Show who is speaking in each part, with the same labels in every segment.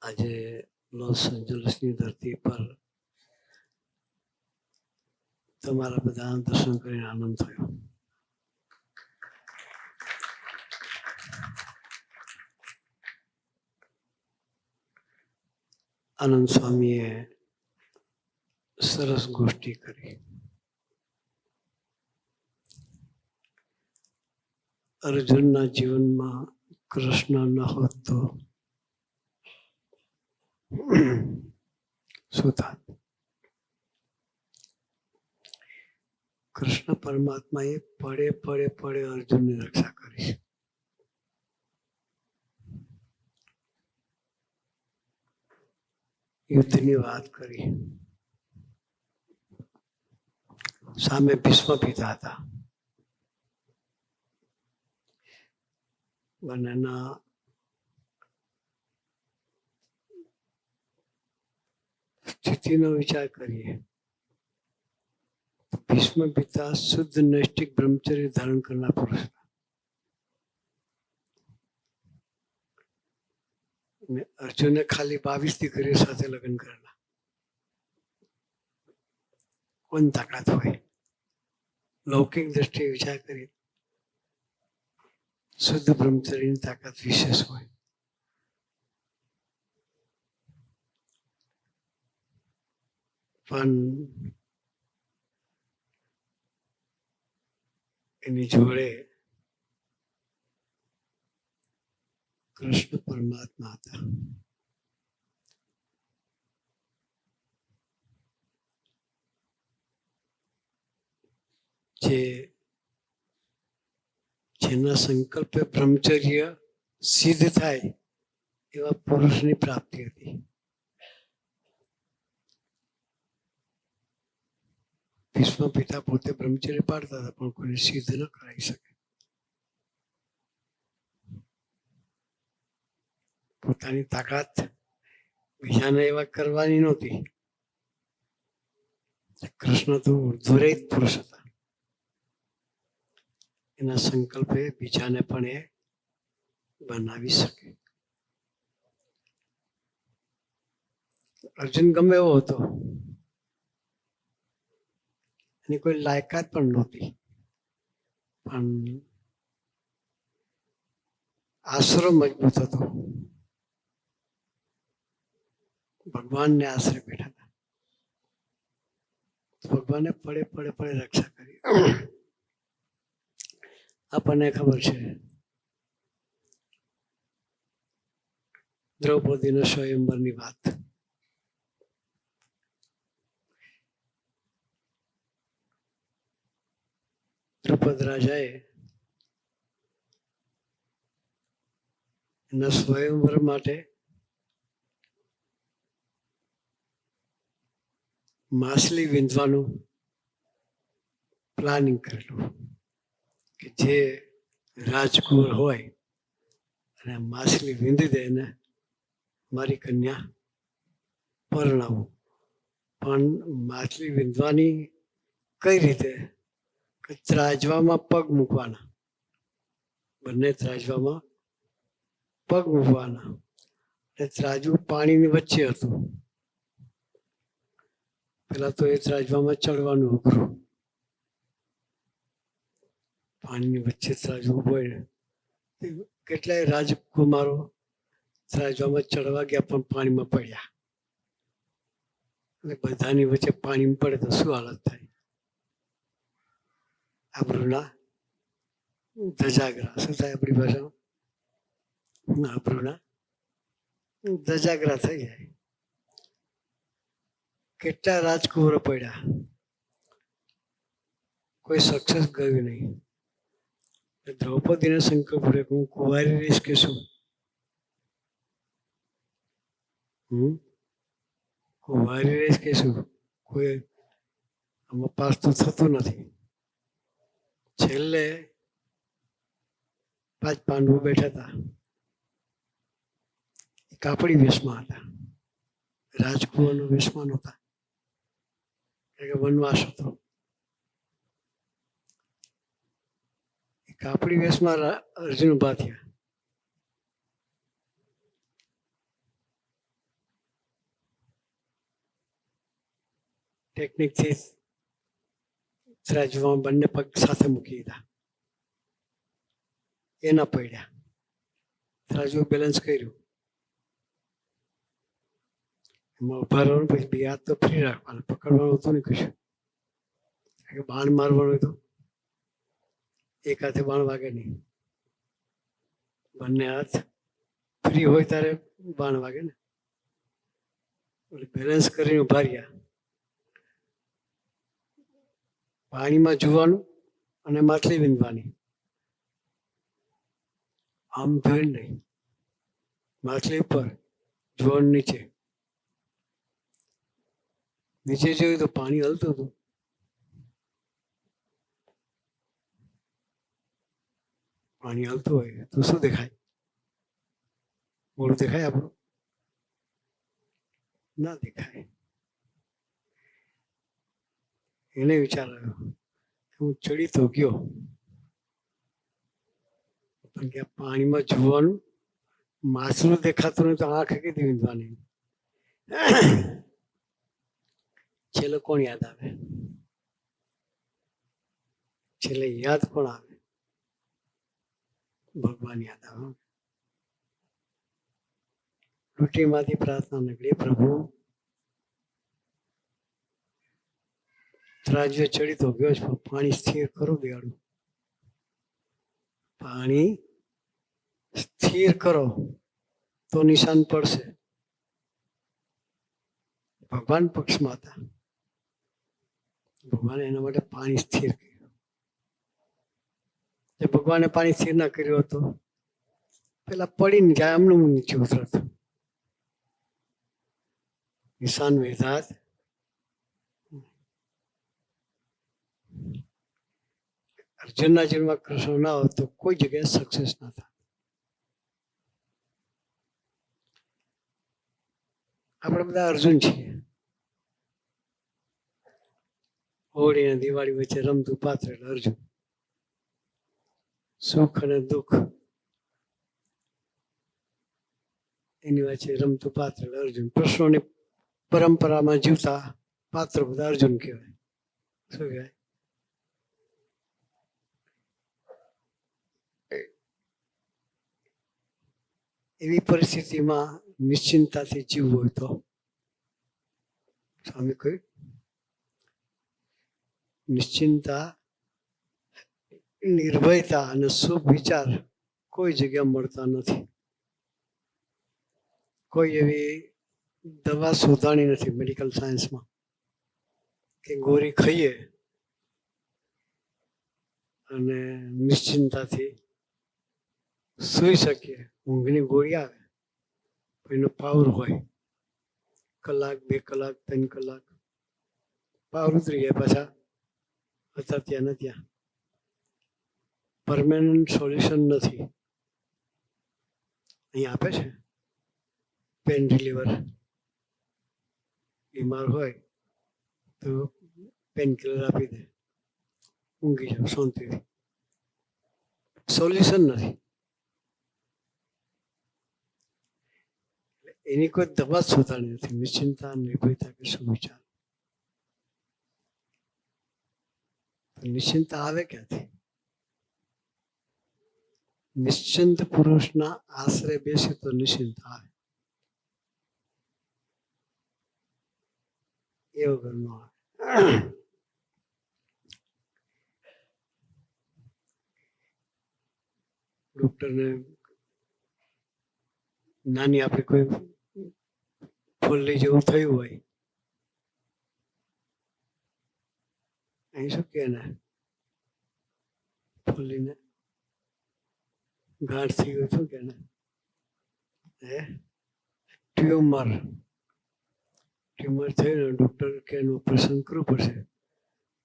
Speaker 1: આજે લોસ એન્જલસની ધરતી પર તમારા બધા દર્શન કરીને આનંદ થયો. આનંદ સ્વામીએ સરસ ગોષ્ઠી કરી. અર્જુનના જીવનમાં કૃષ્ણ ન હોત તો શું થાત? કૃષ્ણ પરમાત્માએ પડે પડે પડે અર્જુનની રક્ષા કરી. યુદ્ધની વાત કરી. સામે ભીષ્મ પિતા હતા. બંનેના સ્થિતિનો વિચાર કરીએ. ભીષ્મ પિતા શુદ્ધ નૈષ્ટિક બ્રહ્મચર્ય ધારણ કરનાર પુરુષ હતા. અને અર્જુને ખાલી 22 દીકરીઓ સાથે લગ્ન કરેલા. કોણ તાકાત હોય? લૌકિક દ્રષ્ટિએ વિચાર કરીએ શુદ્ધ બ્રહ્મચર્યની તાકાત વિશેષ હોય. પણ એની જોડે કૃષ્ણ પરમાત્મા હતા. જેના સંકલ્પે બ્રહ્મચર્ય સિદ્ધ થાય એવા પુરુષની પ્રાપ્તિ હતી. ભીષ્મ પિતા પોતે બ્રહ્મચર્ય પાડતા હતા પણ કોઈને સિદ્ધ ન કરાવી શકે. પોતાની તાકાત બીજાને એવા કરવાની નહોતી. કૃષ્ણ તો ઉર્ધ્વરેત પુરુષ હતા. એના સંકલ્પે બીજાને પણ એ બનાવી શકે. અર્જુન ગમે એવો હતો, એની કોઈ લાયકાત પણ નહોતી, પણ આશરો મજબૂત હતો. ભગવાનને આશરે બેઠા હતા. ભગવાને પડે પડે પડે રક્ષા કરી. આપણને ખબર છે દ્રૌપદીનો સ્વયંવરની વાત. દ્રુપદ રાજાએ એના સ્વયંવર માટે માછલી વીંધવાનું પ્લાનિંગ કરેલું કે જે રાજકુંવર હોય અને માછલી વીંધી દે ને મારી કન્યા પરણાવું. પણ માછલી વીંધવાની કઈ રીતે? કે ત્રાજવામાં પગ મૂકવાના, બંને ત્રાજવામાં પગ મૂકવાના. એટલે ત્રાજવું પાણીની વચ્ચે હતું. પેલા તો એ ત્રાજવામાં ચડવાનું અઘરું. પાણીની વચ્ચે ત્રાજવું હોય. કેટલાય રાજકુમારો ત્રાજવામાં ચડવા ગયા પણ પાણીમાં પડ્યા. અને બધાની વચ્ચે પાણી પડે તો શું હાલત થાય? આબરૂના ધજાગરા. શું થાય આપણી ભાષામાં? આબરૂના ધજાગરા થઈ જાય. કેટલા રાજકુમારો પડ્યા, કોઈ સક્સેસ ગયું નહીં. દ્રૌપદીને સંકલ્પ પડ્યો કે હું કુંવારી રહીશ કે શું? કુંવારી રહીશ કે શું? કોઈ આમાં પાસ તો થતું નથી. છેલ્લે 5 પાંડવો બેઠા હતા. કાપડી વેશમાં હતા, રાજકુંવરનો વેશમાં નહોતા. વનવાસ હતો. કાપડી વેશમાં અર્જુન ઉભા થયા. ટેકનિકથી ત્રાજવામાં બંને પગ સાથે મૂકી દીધા. એ ના પડ્યા. ત્રાજુ બેલેન્સ કર્યું. એમાં ઉભા રહેવાનું, પછી બે હાથ તો ફ્રી રાખવાના, પકડવાનું હતું નહીં કશું. બાણ મારવાનું હતું, એક હાથે બાણ વાગે નહીં. બંને હાથ ફ્રી હોય ત્યારે બાણ વાગે ને. એટલે બેલેન્સ કરીને ઉભા રહ્યા. પાણીમાં જોવાનું અને માછલી વીંધવાની. આમ જોઈને નહીં, માછલી ઉપર, જોવાનું નીચે. નીચે જોયું તો પાણી હલતું હતું. પાણી હલતું હોય તો શું દેખાય? મોડું દેખાય આપણું? ના દેખાય. એને વિચાર આવ્યો, હું ચડી તો ગયો, પણ કે પાણીમાં જોવાનું, માછલું દેખાતું નહીં તો આંખ કીધી વીંધવાની. છેલ્લે કોણ યાદ આવે? છેલ્લે યાદ કોણ આવે? ભગવાન યાદ આવે. લૂંટીમાંથી પ્રાર્થના નીકળી, પ્રભુ ત્રાજ્ય ચડી તો ગયો છે, પાણી સ્થિર કરો દયાળુ. પાણી સ્થિર કરો તો નિશાન પડશે. ભગવાન પક્ષમાં હતા. ભગવાને એના માટે પાણી સ્થિર કર્યું. જો ભગવાને પાણી સ્થિર ના કર્યું હતું, પેલા પડીને જાય એમનું નીચે ઉતરત. નિશાન વેધાત. અર્જુનના જીવનમાં કૃષ્ણ ના હોત તો કોઈ જગ્યાએ સક્સેસ ના થાય. આપણે બધા અર્જુન છીએ. હોળી અને દિવાળી વચ્ચે રમતું પાત્ર એટલે અર્જુન. સુખ અને દુઃખ એની વચ્ચે રમતું પાત્ર એટલે અર્જુન. પ્રશ્નોની પરંપરામાં જીવતા પાત્ર બધા અર્જુન કહેવાય. શું કહેવાય? એવી પરિસ્થિતિમાં નિશ્ચિંતાથી જીવવું હોય તો સ્વામી કહ્યું, નિશ્ચિંતા, નિર્ભયતા અને શુભ વિચાર કોઈ જગ્યા મળતા નથી. કોઈ એવી દવા શોધાણી નથી મેડિકલ સાયન્સમાં કે ગોળી ખાઈએ અને નિશ્ચિંતાથી સૂઈ શકીએ. ઊંઘની ગોળી આવે, એનો પાવર હોય, કલાક, 2 કલાક, 3 કલાક પાવર ઉતરી ગયા, પાછા હતા ત્યાં ને ત્યાં. પરમેનન્ટ સોલ્યુશન નથી. અહીં આપે છે પેન રિલીવર. બીમાર હોય તો પેન કિલર આપી દે, ઊંઘી જાઓ શાંતિથી. સોલ્યુશન નથી. એની કોઈ દવા શોધાણી નથી. નિશ્ચિંતા, નિર્ભયતા કે સુવિચાર. નિશ્ચિંતા આવે ક્યાંથી? નિશ્ચિંત પુરુષના આશરે બેસે તો નિશ્ચિંતા આવે. એ વગર નો આવે. ડોક્ટરને નાની આપણે કોઈ ફૂલ્લી જેવું થયું હોય, અહીં શું કે ને, ફૂલ્લીને ગાંઠ થઈ ગયું, શું કે ને, ટ્યુમર થયું. ડોક્ટર કે ઓપરેશન કરવું પડશે.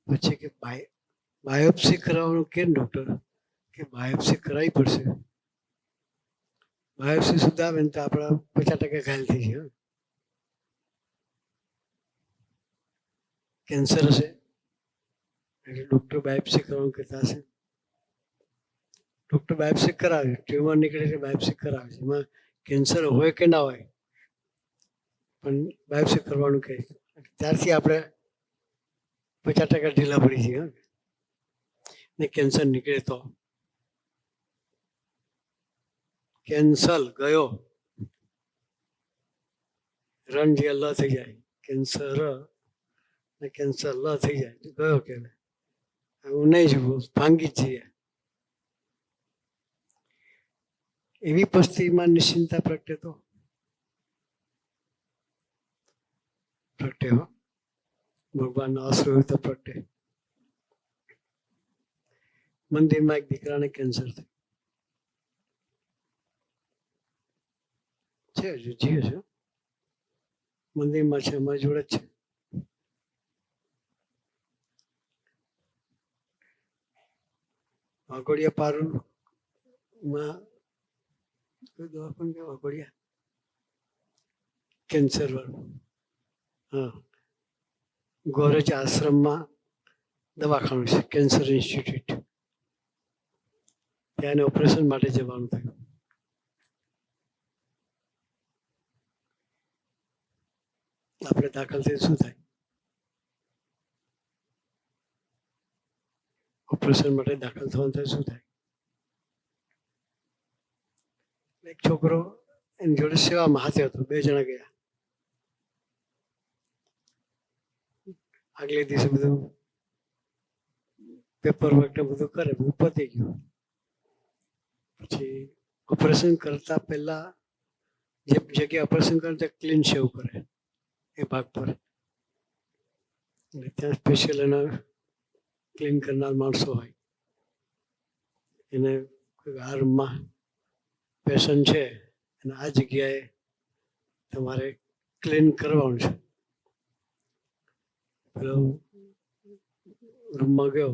Speaker 1: પછી કે બાયોપ્સી કરાવવાનું કે ડોક્ટર કે બાયોપ્સી કરાવી પડશે. બાયોપ્સી સુધા આવે ને તો આપણા 50% ઘાયલ થઈ જાય. કેન્સર હશે એટલે ડોક્ટર બાયોપ્સી કરવાનું કહેતા હશે. ડૉક્ટર બાયોપ્સી કરાવે, ટ્યુમર નીકળે એટલે બાયોપ્સી કરાવે છે. એમાં કેન્સર હોય કે ના હોય પણ બાયોપ્સી કરવાનું કહે. ત્યારથી આપણે 50% ઢીલા પડી છીએ. ને કેન્સર નીકળે તો કેન્સલ ગયો, રન જે લ થઈ જાય, કેન્સર ને કેન્સર લ થઈ જાય ગયો કે હું નહીં જવું, ભાંગી જ જઈએ. એવી પરિસ્થિતિમાં નિશ્ચિંતતા પ્રગટે તો પ્રગટે હો, ભગવાનનો આશરો હોય તો પ્રગટે. મંદિરમાં એક દીકરાને કેન્સર થયું છે, હજુ જીવે છે, મંદિરમાં છે, અમારી જોડે જ છે. વાઘોડિયા પારુમાં દવાખાનું કે વાઘોડિયા કેન્સર વાળું, હા, ગોરજ આશ્રમમાં દવાખાનું છે, કેન્સર ઇન્સ્ટિટ્યૂટ. ત્યાં ઓપરેશન માટે જવાનું થયું. આપણે દાખલ થઈ શું થાય? ઓપરેશન માટે દાખલ થવાનું થાય શું થાય? એક છોકરો એની જોડે સેવામાં હાથે હતો, 2 જણા ગયા. આગલે દિવસે બધું પેપર વર્ક ને બધું કરે, બધું પતી ગયું. પછી ઓપરેશન કરતા પહેલા જે જગ્યાએ ઓપરેશન કરે ત્યાં ક્લીન શેવ કરે એ ભાગ પર. ત્યાં સ્પેશિયલ એના ક્લીન કરનાર માણસો હોય. એને આ રૂમમાં પેશન્ટ છે અને આ જગ્યાએ તમારે ક્લીન કરવાનું છે. પેલો રૂમમાં ગયો,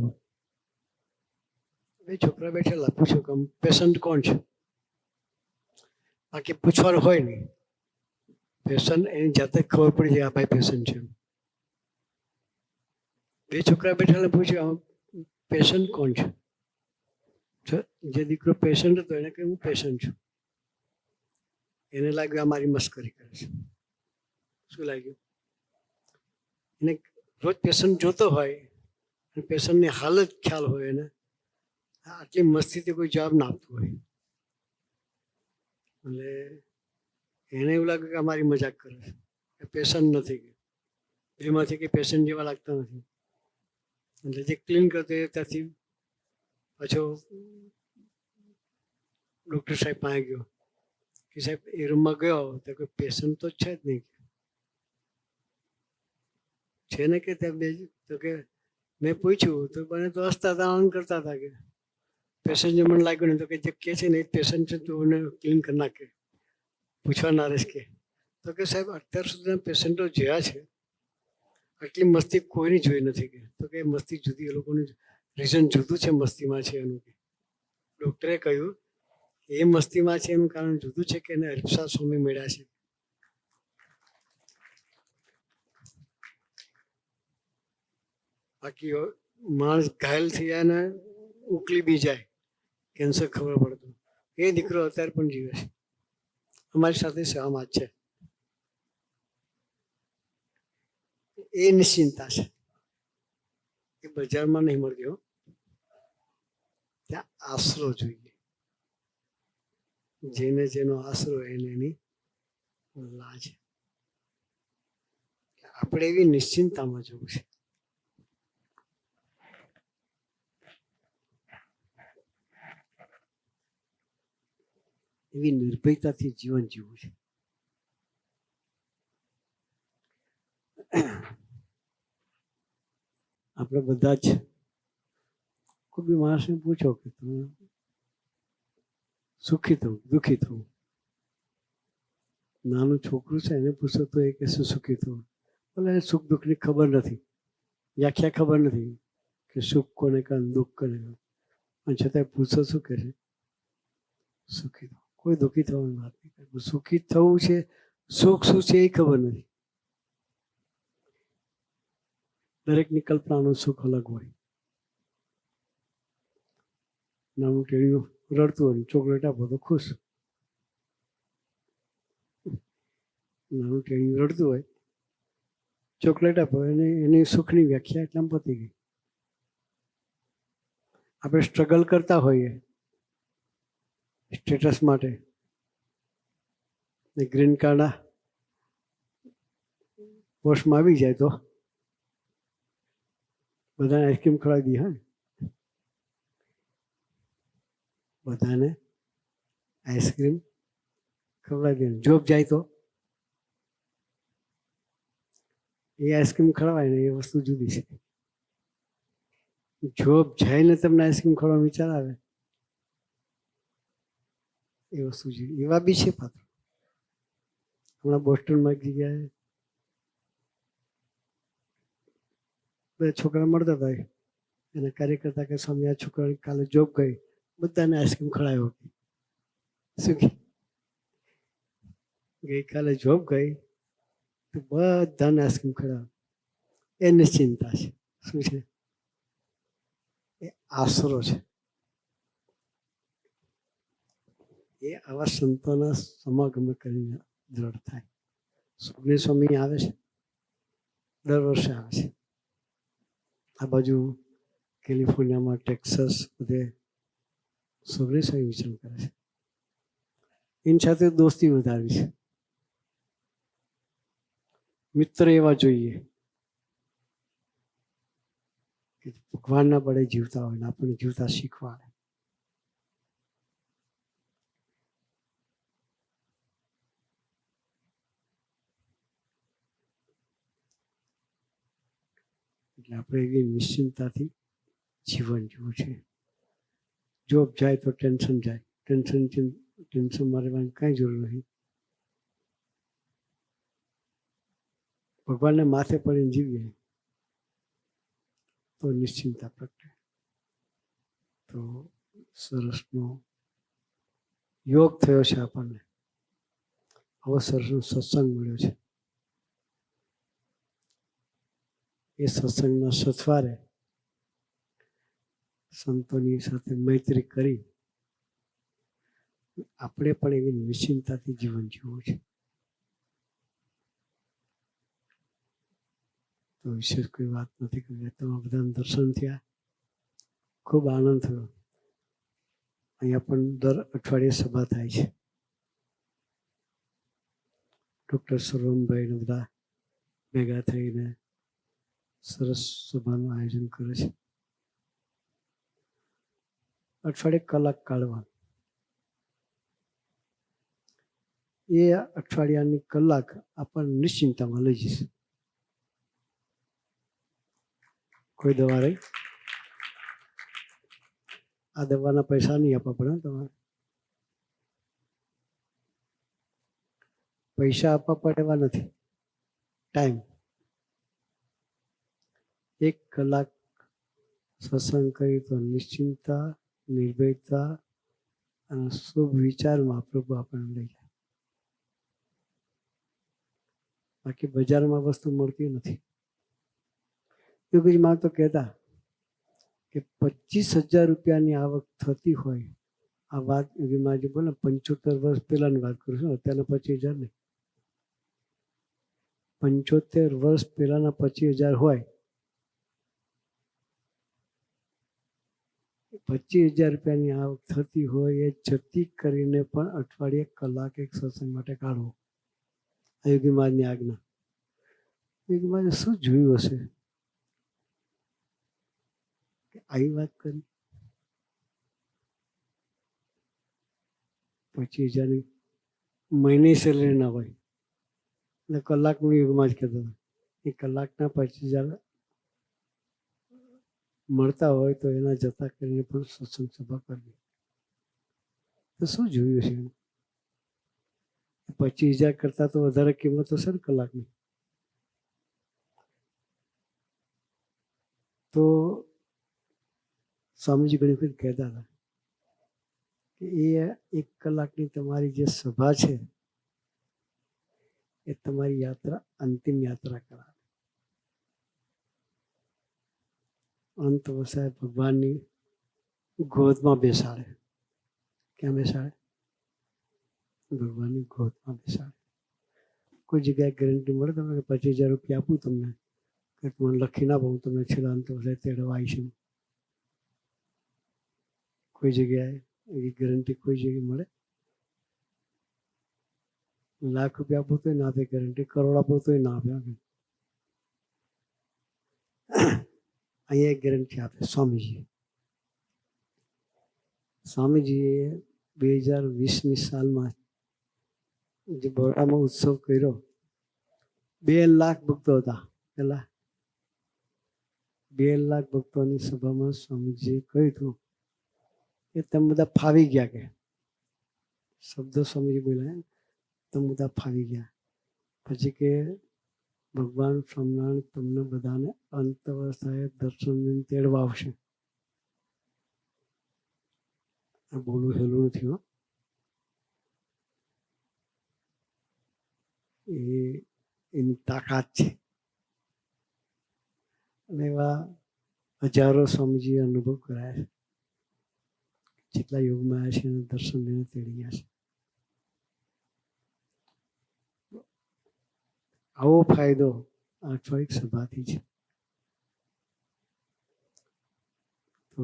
Speaker 1: 2 છોકરા બેઠેલા, પૂછ્યું કે પેશન્ટ કોણ છે? બાકી પૂછવાનું હોય નહીં, પેશન્ટ એની જાતે જ ખબર પડી જાય આ ભાઈ પેશન્ટ છે. 2 છોકરા બેઠેલા પૂછ્યું પેશન્ટ કોણ છે? જે દીકરો પેશન્ટ હતો એને કહ્યું હું પેશન્ટ છું. એને લાગ્યું આ મારી મસ્કરી કરે છે. શું લાગ્યું? એને રોજ પેશન્ટ જોતો હોય અને પેશન્ટની હાલત ખ્યાલ હોય, એને આટલી મસ્તીથી કોઈ જવાબ ના આપતું હોય એટલે એને એવું લાગ્યું કે આ મારી મજાક કરે છે, એ પેશન્ટ નથી. એમાંથી કંઈ પેશન્ટ જેવા લાગતા નથી. એટલે જે ક્લીન કરતો એ ત્યાંથી પાછો ડૉક્ટર સાહેબ પાસે ગયો કે સાહેબ એ રૂમમાં ગયો તો કોઈ પેશન્ટ તો છે જ નહીં. છે ને કે ત્યાં 2 તો કે મેં પૂછ્યું તો મને તો હસતા હતા, આનંદ કરતા હતા કે પેશન્ટ જે મને લાગ્યું ને તો કે જે કહે છે ને એ પેશન્ટ છે, તો એને ક્લીન કરી નાખે, પૂછવા ના રહેશ કે. તો કે સાહેબ અત્યાર સુધીના પેશન્ટો જોયા છે, આટલી મસ્તી કોઈની જોઈ નથી કે. તો કે મસ્તી જુદી, એ લોકોનું રીઝન જુદું છે મસ્તીમાં છે એનું. ડૉક્ટરે કહ્યું એ મસ્તીમાં છે એનું કારણ જુદું છે કે એને હરિપ્રસાદ સ્વામી મળ્યા છે. બાકી માણસ ઘાયલ થઈ જાય ને ઉકલી બી જાય, કેન્સર ખબર પડતું. એ દીકરો અત્યારે પણ જીવે છે, અમારી સાથે સેવામાં જ છે. એ નિશ્ચિંતા છે, એ બજારમાં નહીં મળતી. ત્યાં આશરો જોઈએ, જેને જેનો આશરો એને એની લાજ. આપણે એવી નિશ્ચિંતામાં જવું છે. એવી નિર્ભયતાથી જીવન જીવવું છે. આપણે બધા જ કોઈ બી માણસને પૂછો કે તમે સુખી થવું દુઃખી થવું, નાનું છોકરું છે એને પૂછો તો એ કહેશે સુખી થવું. ભલે સુખ દુઃખની ખબર નથી, વ્યાખ્યા ખબર નથી કે સુખ કોને કહે દુઃખ કોને કહે, પણ છતાંય પૂછો શું કહે છે? સુખી થવું. કોઈ દુઃખી થવાની વાત નહીં કરે. સુખી થવું છે, સુખ શું છે એ ખબર નથી. દરેકની કલ્પનાનું સુખ અલગ હોય. નાનું ટેણીયું રડતું હોય ચોકલેટ આપો તો ખુશ. નાનું ટેણિયું રડતું હોય, ચોકલેટ આપો એને એની સુખની વ્યાખ્યા એટલામાં પતી ગઈ. આપણે સ્ટ્રગલ કરતા હોઈએ સ્ટેટસ માટે, ગ્રીન કાર્ડ પોસ્ટમાં આવી જાય તો બધાને આઈસ્ક્રીમ ખવડાવી દઈએ. હા, બધાને આઈસ્ક્રીમ ખવડાવી દે. જોબ જાય તો એ આઈસ્ક્રીમ ખવડાવાય ને એ વસ્તુ જુદી છે. જોબ જઈને તમને આઈસ્ક્રીમ ખવડાવવાનો વિચાર આવે એ વસ્તુ જુદી. એવા બી છે પાત્ર. હમણાં બોસ્ટનમાં એક જગ્યાએ બે છોકરા મળતા હતા, એના કાર્યકર્તા કે સ્વામી આ છોકરાની કાલે જોબ ગઈ, બધાને આઈસ્ક્રીમ ખવડાવ્યો. શું કે ગઈકાલે જોબ ગઈ તો બધાને આઈસ્ક્રીમ ખવડાવે. એ નિશ્ચિંતા છે. શું છે? એ આશરો છે. એ આવા સંતોના સમાગમ કરીને દ્રઢ થાય. સુખદેવ સ્વામી આવે છે, દર વર્ષે આવે છે. આ બાજુ કેલિફોર્નિયામાં, ટેક્સાસ બધે સુખદેવ સ્વામી વિચરણ કરે છે. એની સાથે દોસ્તી વધારવી છે. મિત્ર એવા જોઈએ કે ભગવાનના બળે જીવતા હોય ને આપણને જીવતા શીખવાડે. એટલે આપણે એવી નિશ્ચિંતાથી જીવન જીવવું છે. જોબ જાય તો ટેન્શન જાય, ટેન્શનમાં રહેવાની કાંઈ જરૂર નથી. ભગવાનને માથે પડીને જીવીએ તો નિશ્ચિંતા પ્રગટે. તો સરસનો યોગ થયો છે આપણને. આવો સરસનો સત્સંગ મળ્યો છે. એ સત્સંગના સથવારે સંતોની સાથે મૈત્રી કરી આપણે પણ એવી નિશ્ચિંતાથી જીવન જીવવું છે. તો વિશેષ કોઈ વાત નથી કરી. તમારા બધાને દર્શન થયા, ખૂબ આનંદ થયો. અહીંયા પણ દર અઠવાડિયે સભા થાય છે. ડૉક્ટર સર્વમભાઈ ને બધા ભેગા થઈને સરસ સભાનું આયોજન કરે છે. અઠવાડિયે કલાક કાઢવાનું. એ અઠવાડિયાની કલાક આપણને નિશ્ચિંતામાં લઈ જશે. કોઈ દવા રહી? આ દવાના પૈસા નહીં આપવા પડે. તમારે પૈસા આપવા પડે એવા નથી. ટાઈમ 1 કલાક સત્સંગ કરી તો નિશ્ચિંતા, નિર્ભયતા અને શુભ વિચારમાં પ્રભુ આપણને લઈ જાય. બાકી બજારમાં વસ્તુ મળતી નથી. યોગીજી માં તો કહેતા કે 25,000 રૂપિયાની આવક થતી હોય. આ વાત યોગીમાં જે બોલે 75 વર્ષ પહેલાની વાત કરું છું, અત્યારના 25,000 નહીં. 75 વર્ષ પહેલાના 25,000 હોય, 25,000 રૂપિયાની આવક થતી હોય એ જતી કરીને પણ અઠવાડિયે કલાક એક સત્સંગ માટે કાઢવો. આ યોગી મહારાજની આજ્ઞા. યોગી મહારાજે શું જોયું હશે કે આવી વાત કરી? 25,000ની મહિને સેલરી ના હોય એટલે કલાકનું યુગમાં જ કહેતો હતો. એ કલાકના 25,000 મળતા હોય તો એના જતા કરીને પણ સત્સંગ સભા કરવી. તો શું જોયું છે? 25,000 કરતા તો વધારે કિંમત હશે ને કલાકની. તો સ્વામીજી ઘણી વખત કહેતા હતા કે એ 1 કલાકની તમારી જે સભા છે એ તમારી યાત્રા અંતિમ યાત્રા કરાવે. અંત વસાય ભગવાનની ગોદમાં બેસાડે. ક્યાં બેસાડે? ભગવાનની ગોદમાં બેસાડે. કોઈ જગ્યાએ ગેરંટી મળે તમને કે 25,000 રૂપિયા આપું તમને, કે તમને લખીને આપું, હું તમને છેલ્લા અંત વર્ષે તેડવા આવીશું? કોઈ જગ્યાએ એવી ગેરંટી કોઈ જગ્યાએ મળે? લાખ રૂપિયા આપો તોય ના આપે ગેરંટી, કરોડ આપો તોય ના આપે. અહીંયા એક ગેરંટી આપે સ્વામીજી. સ્વામીજીએ 2020ની સાલમાં જે બરોડામાં ઉત્સવ કર્યો, 2 લાખ ભક્તો હતા. પેલા 2 લાખ ભક્તોની સભામાં સ્વામીજીએ કહ્યું હતું કે તમે બધા ફાવી ગયા. કે શબ્દો સ્વામીજી બોલ્યા, તમે બધા ફાવી ગયા. પછી કે ભગવાન સ્વામિનારાયણ તમને બધાને અંત અવસ્થાએ દર્શન તેડવા આવશે. આ બોલવું હેલું નથી હો. એની તાકાત છે. અને એવા હજારો સ્વામીજીએ અનુભવ કરાયા છે. જેટલા યોગમાં આવ્યા છે એને દર્શન લઈને તેડી ગયા છે. આવો ફાયદો આ અઠવાડિક સભાથી છે. તો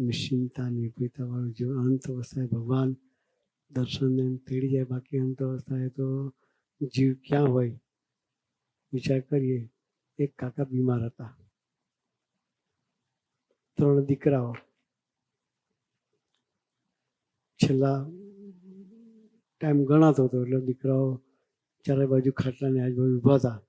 Speaker 1: નિશ્ચિંતા નિર્ભયતા વાળું જીવન. અંત અવસ્થાએ ભગવાન દર્શન લઈને તેડી જાય. બાકી અંત અવસ્થાએ તો જીવ ક્યાં હોય? વિચાર કરીએ. એક કાકા બીમાર હતા, 3 દીકરાઓ. છેલ્લા ટાઈમ ગણાતો હતો એટલે દીકરાઓ ચારે બાજુ ખાટલાની આજુબાજુ ઊભા હતા.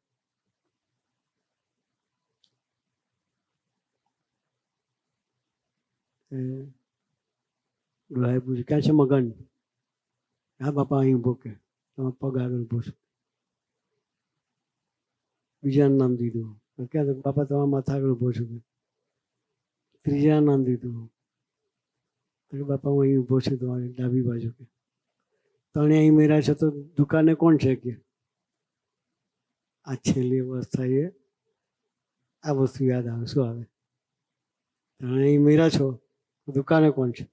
Speaker 1: ડોહાએ પૂછ્યું, ક્યાં છે મગન? હા બાપા અહીં ઊભો. કે તમે પગ આગળ ઊભો છો. બીજાનું નામ દીધું. ક્યાં? બાપા તમારા માથા આગળ ઊભો છું. ત્રીજા નામ દીધું. બાપા હું અહીં ઊભો છું તમારી ડાબી બાજુ. કે તણે અહીં મેરા છે તો દુકાને કોણ છે? કે આ છેલ્લી અવસ્થાએ આ વસ્તુ યાદ આવે. શું આવે? તણે અહીં મેરા છો, દુકાને કોણ છે?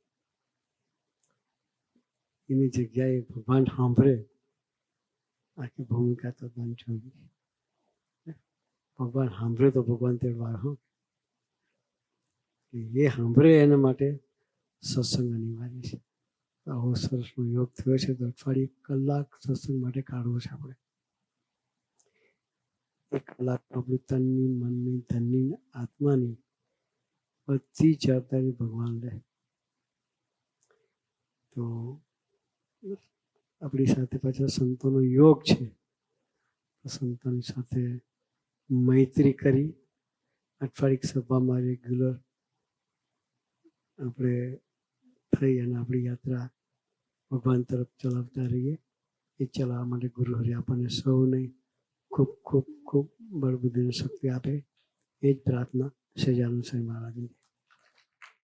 Speaker 1: એની જગ્યાએ ભગવાન સાંભળે. આખી ભૂમિકા તો બંધ થઈ. ભગવાન સાંભળે તો ભગવાન તેડવા. હા, એ સાંભળે એના માટે સત્સંગ અનિવાર્ય છે. આવો સરસનો યોગ થયો છે તો અઠવાડિયે 1 કલાક સત્સંગ માટે કાઢવો છે. આપણે 1 કલાક આપણું તનની, મનની, ધનની, આત્માની બધી જવાબદારી ભગવાન લે. તો આપણી સાથે પાછા સંતોનો યોગ છે. સંતોની સાથે મૈત્રી કરી અઠવાડિક સભામાં રેગ્યુલર આપણે થઈ અને આપણી યાત્રા ભગવાન તરફ ચલાવતા રહીએ. એ ચલાવવા માટે ગુરુ હરિ આપણને સૌને ખૂબ ખૂબ ખૂબ બળબુદ્ધિની શક્તિ આપે. એ જ પ્રાર્થના સહજાનંદ સ્વામી મહારાજની.